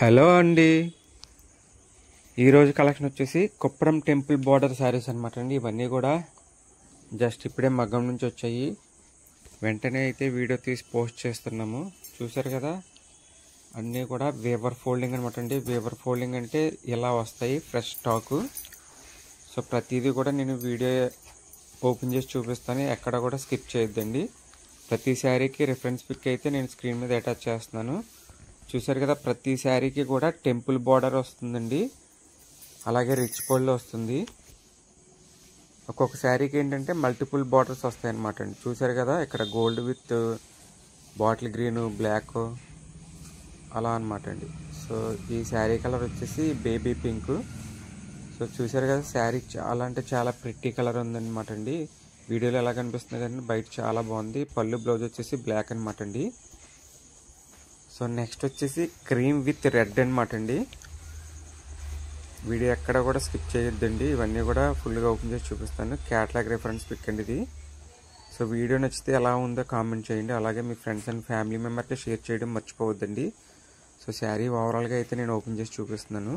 Hello అండి. ఈరోజు collection వచ్చేసి కుప్పడం టెంపుల్ బార్డర్ శారీస్ అనమాట అండి. ఇవన్నీ కూడా జస్ట్ ఇప్పుడే మగ్గం నుంచి వచ్చాయి. వెంటనే అయితే వీడియో తీసి పోస్ట్ చేస్తున్నాము. చూసారు కదా, అన్నీ కూడా వేవర్ ఫోల్డింగ్ అనమాట అండి. వేవర్ ఫోల్డింగ్ అంటే ఇలా వస్తాయి ఫ్రెష్ స్టాకు. సో ప్రతిదీ కూడా నేను వీడియో ఓపెన్ చేసి చూపిస్తాను, ఎక్కడ కూడా స్కిప్ చేయొద్దండి. ప్రతి శారీకి రిఫరెన్స్ పిక్ అయితే నేను స్క్రీన్ మీద అటాచ్ చేస్తున్నాను. చూసారు కదా, ప్రతి శారీకి కూడా టెంపుల్ బార్డర్ వస్తుందండి, అలాగే రిచ్ పళ్ళు వస్తుంది. ఒక్కొక్క శారీకి ఏంటంటే మల్టిపుల్ బార్డర్స్ వస్తాయి అన్నమాట అండి. చూసారు కదా, ఇక్కడ gold with bottle green, black అలా అనమాట అండి. సో ఈ శారీ కలర్ వచ్చేసి బేబీ పింక్. సో చూసారు కదా, శారీ చాలా అంటే చాలా ప్రిట్టి కలర్ ఉందన్నమాట అండి. వీడియోలో ఎలా కనిపిస్తుంది కానీ బయట చాలా బాగుంది. పళ్ళు బ్లౌజ్ వచ్చేసి బ్లాక్ అనమాట అండి. సో నెక్స్ట్ వచ్చేసి క్రీమ్ విత్ రెడ్ అనమాట అండి. వీడియో ఎక్కడ కూడా స్కిప్ చేయొద్దండి, ఇవన్నీ కూడా ఫుల్గా ఓపెన్ చేసి చూపిస్తాను. క్యాటలాగ్ రిఫరెన్స్ పిక్ అండి ఇది. సో వీడియో నచ్చితే ఎలా ఉందో కామెంట్ చేయండి, అలాగే మీ ఫ్రెండ్స్ అండ్ ఫ్యామిలీ మెంబర్కి షేర్ చేయడం మర్చిపోవద్దండి. సో శారీ ఓవరాల్గా అయితే నేను ఓపెన్ చేసి చూపిస్తున్నాను.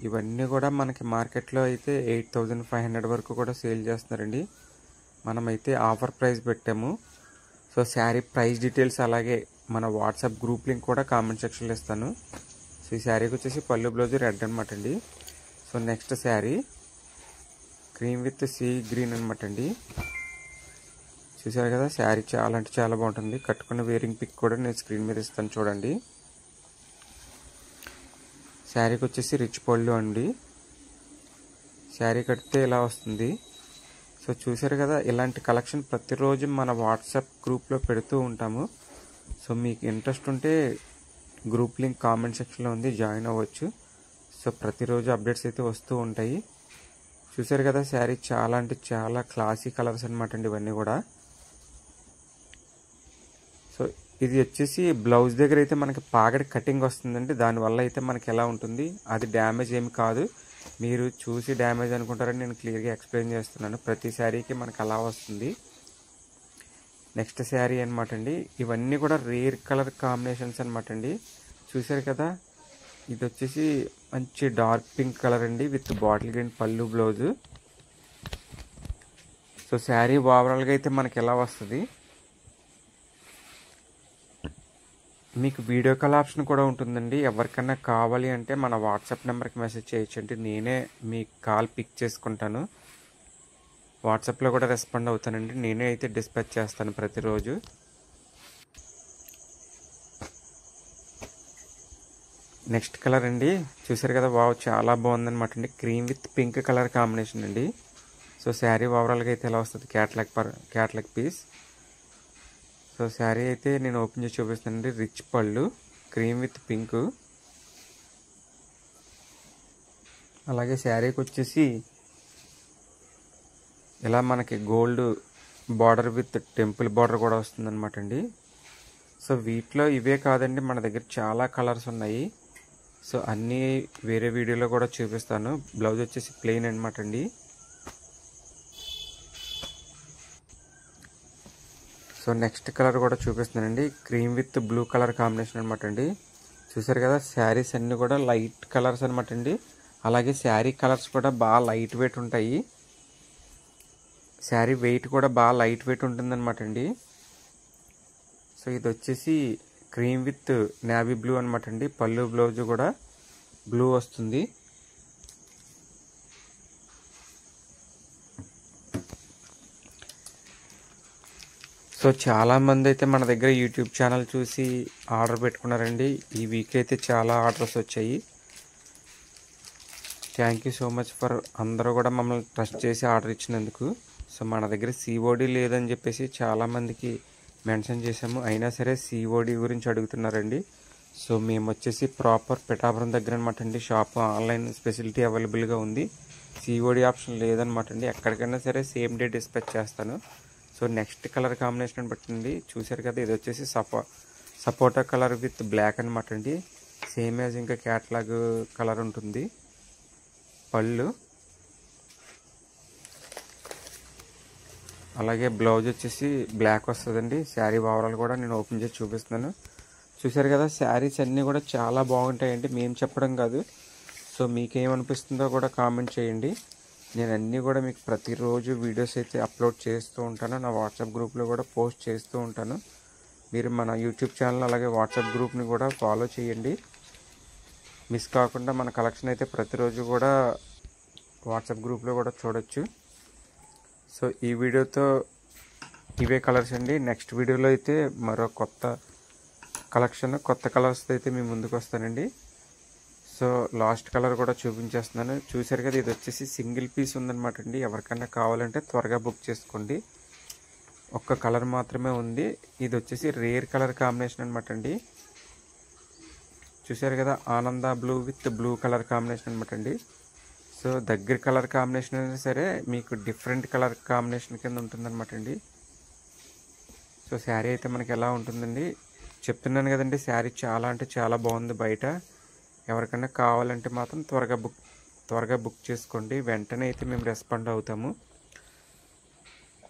ఇవన్నీ కూడా మనకి మార్కెట్లో అయితే 8500 వరకు కూడా సేల్ చేస్తున్నారండి. మనమైతే ఆఫర్ ప్రైస్ పెట్టాము. సో శారీ ప్రైస్ డీటెయిల్స్ అలాగే మన వాట్సాప్ గ్రూప్ లింక్ కూడా కామెంట్ సెక్షన్లో ఇస్తాను. సో ఈ శారీకి వచ్చేసి పళ్ళు బ్లౌజ్ రెడ్ అనమాట అండి. So next sari cream with sea green అనమాట అండి. చూసారు కదా, శారీ చాలా అంటే చాలా బాగుంటుంది. కట్టుకున్న వేరింగ్ పిక్ కూడా నేను స్క్రీన్ మీద ఇస్తాను చూడండి. శారీకి వచ్చేసి రిచ్ పళ్ళు అండి. శారీ కడితే ఇలా వస్తుంది. సో చూసారు కదా, ఇలాంటి కలెక్షన్ ప్రతిరోజు మన వాట్సాప్ గ్రూప్లో పెడుతూ ఉంటాము. సో మీకు ఇంట్రెస్ట్ ఉంటే గ్రూప్ లింక్ కామెంట్ సెక్షన్లో ఉంది, జాయిన్ అవ్వచ్చు. సో ప్రతిరోజు అప్డేట్స్ అయితే వస్తూ ఉంటాయి. చూసారు కదా, శారీ చాలా అంటే చాలా క్లాసీ కలర్స్ అనమాట అండి ఇవన్నీ కూడా. సో ఇది వచ్చేసి బ్లౌజ్ దగ్గర అయితే మనకి పాగడి కటింగ్ వస్తుందండి. దానివల్ల అయితే మనకి ఎలా ఉంటుంది, అది డ్యామేజ్ ఏమి కాదు. మీరు చూసి డ్యామేజ్ అనుకుంటారని నేను క్లియర్గా ఎక్స్ప్లెయిన్ చేస్తున్నాను. ప్రతి శారీకి మనకు అలా వస్తుంది. నెక్స్ట్ శారీ అనమాట అండి. ఇవన్నీ కూడా రేర్ కలర్ కాంబినేషన్స్ అనమాట అండి. చూసారు కదా, ఇది వచ్చేసి మంచి డార్క్ పింక్ కలర్ అండి విత్ బాటిల్ గ్రీన్ పళ్ళు బ్లౌజు. సో శారీ ఓవరాల్గా అయితే మనకి ఎలా వస్తుంది. మీకు వీడియో కాల్ ఆప్షన్ కూడా ఉంటుందండి. ఎవరికన్నా కావాలి అంటే మన వాట్సాప్ నెంబర్కి మెసేజ్ చేయొచ్చండి, నేనే మీ కాల్ పిక్ చేసుకుంటాను. వాట్సాప్లో కూడా రెస్పాండ్ అవుతానండి, నేనే అయితే డిస్పాచ్ చేస్తాను ప్రతిరోజు. నెక్స్ట్ కలర్ అండి, చూసారు కదా, వావ్ చాలా బాగుందన్నమాట అండి. Cream with pink colour combination అండి. సో శారీ ఓవరాల్గా అయితే ఎలా వస్తుంది, క్యాట్లాగ్ పీస్. సో శారీ అయితే నేను ఓపెన్ చేసి చూపిస్తానండి. రిచ్ పళ్ళు, క్రీమ్ విత్ పింక్, అలాగే శారీకి వచ్చేసి ఇలా మనకి gold border with temple border కూడా వస్తుంది అనమాట అండి. సో వీటిలో ఇవే కాదండి, మన దగ్గర చాలా కలర్స్ ఉన్నాయి. సో అన్నీ వేరే వీడియోలో కూడా చూపిస్తాను. బ్లౌజ్ వచ్చేసి ప్లెయిన్ అనమాట అండి. సో నెక్స్ట్ కలర్ కూడా చూపిస్తున్నానండి. Cream with blue colour combination అనమాట అండి. చూసారు కదా, శారీస్ అన్నీ కూడా లైట్ కలర్స్ అనమాట అండి. అలాగే శారీ కలర్స్ కూడా బాగా లైట్ వెయిట్ ఉంటాయి. శారీ వెయిట్ కూడా బాగా లైట్ వెయిట్ ఉంటుందన్నమాట అండి. సో ఇది వచ్చేసి క్రీమ్ విత్ నేవీ బ్లూ అనమాట అండి. పళ్ళు బ్లౌజ్ కూడా బ్లూ వస్తుంది. సో చాలామంది అయితే మన దగ్గర యూట్యూబ్ ఛానల్ చూసి ఆర్డర్ పెట్టుకున్నారండి. ఈ వీక్ అయితే చాలా ఆర్డర్స్ వచ్చాయి. Thank you so much for అందరూ కూడా మమ్మల్ని ట్రస్ట్ చేసి ఆర్డర్ ఇచ్చినందుకు. సో మన దగ్గర సిఓడి లేదని చెప్పేసి చాలామందికి మెన్షన్ చేసాము, అయినా సరే సిఓడి గురించి అడుగుతున్నారండి. సో మేము వచ్చేసి ప్రాపర్ పిఠాపురం దగ్గర అనమాట అండి షాప్. ఆన్లైన్ ఫెసిలిటీ అవైలబుల్గా ఉంది, సిఓడి ఆప్షన్ లేదనమాట అండి. ఎక్కడికైనా సరే సేమ్ డే డిస్పాచ్ చేస్తాను. సో నెక్స్ట్ కలర్ కాంబినేషన్ పట్టింది. చూసారు కదా, ఇది వచ్చేసి సపోటా కలర్ విత్ బ్లాక్ అనమాట అండి. సేమ్ యాజ్ ఇంకా క్యాట్లాగ్ కలర్ ఉంటుంది. పళ్ళు అలాగే బ్లౌజ్ వచ్చేసి బ్లాక్ వస్తుందండి. శారీ ఓవరాల్ కూడా నేను ఓపెన్ చేసి చూపిస్తున్నాను. చూసారు కదా, శారీస్ అన్నీ కూడా చాలా బాగుంటాయండి, మేము చెప్పడం కాదు. సో మీకేమనిపిస్తుందో కూడా కామెంట్ చేయండి. నేను అన్నీ కూడా మీకు ప్రతిరోజు వీడియోస్ అయితే అప్లోడ్ చేస్తూ ఉంటాను. నా వాట్సాప్ గ్రూప్లో కూడా పోస్ట్ చేస్తూ ఉంటాను. మీరు మన యూట్యూబ్ ఛానల్ అలాగే వాట్సాప్ గ్రూప్ని కూడా ఫాలో చేయండి. మిస్ కాకుండా మన కలెక్షన్ అయితే ప్రతిరోజు కూడా వాట్సాప్ గ్రూప్లో కూడా చూడొచ్చు. సో ఈ వీడియోతో ఇవే కలర్స్ అండి. నెక్స్ట్ వీడియోలో అయితే మరో కొత్త కలెక్షన్, కొత్త కలర్స్ అయితే మీ ముందుకు వస్తానండి. సో లాస్ట్ కలర్ కూడా చూపించేస్తున్నాను. చూసారు కదా, ఇది వచ్చేసి సింగిల్ పీస్ ఉందన్నమాట అండి. ఎవరికైనా కావాలంటే త్వరగా బుక్ చేసుకోండి. ఒక్క కలర్ మాత్రమే ఉంది. ఇది వచ్చేసి రేర్ కలర్ కాంబినేషన్ అనమాట అండి. చూసారు కదా, ఆనంద blue with blue colour combination అనమాట అండి. సో దగ్గర కలర్ కాంబినేషన్ అయినా సరే మీకు డిఫరెంట్ కలర్ కాంబినేషన్ కింద ఉంటుందన్నమాట అండి. సో శారీ అయితే మనకి ఎలా ఉంటుందండి చెప్తున్నాను కదండి. శారీ చాలా అంటే చాలా బాగుంది. బయట ఎవరికైనా కావాలంటే మాత్రం త్వరగా బుక్ చేసుకోండి. వెంటనే అయితే మేము రెస్పాండ్ అవుతాము.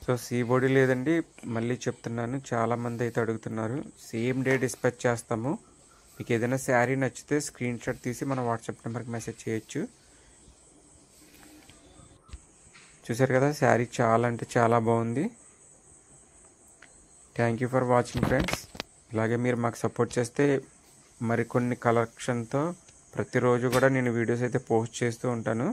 సో సీ బాడీ లేదండి, మళ్ళీ చెప్తున్నాను, చాలామంది అయితే అడుగుతున్నారు. సేమ్ డే డిస్పాచ్ చేస్తాము. మీకు ఏదైనా శారీ నచ్చితే స్క్రీన్ షాట్ తీసి మన వాట్సాప్ నెంబర్కి మెసేజ్ చేయొచ్చు. చూసారు కదా, శారీ చాలా అంటే చాలా బాగుంది. Thank you for watching friends. ఇలాగే మీరు మాకు సపోర్ట్ చేస్తే మరికొన్ని కలెక్షన్తో ప్రతిరోజు కూడా నేను వీడియోస్ అయితే పోస్ట్ చేస్తూ ఉంటాను.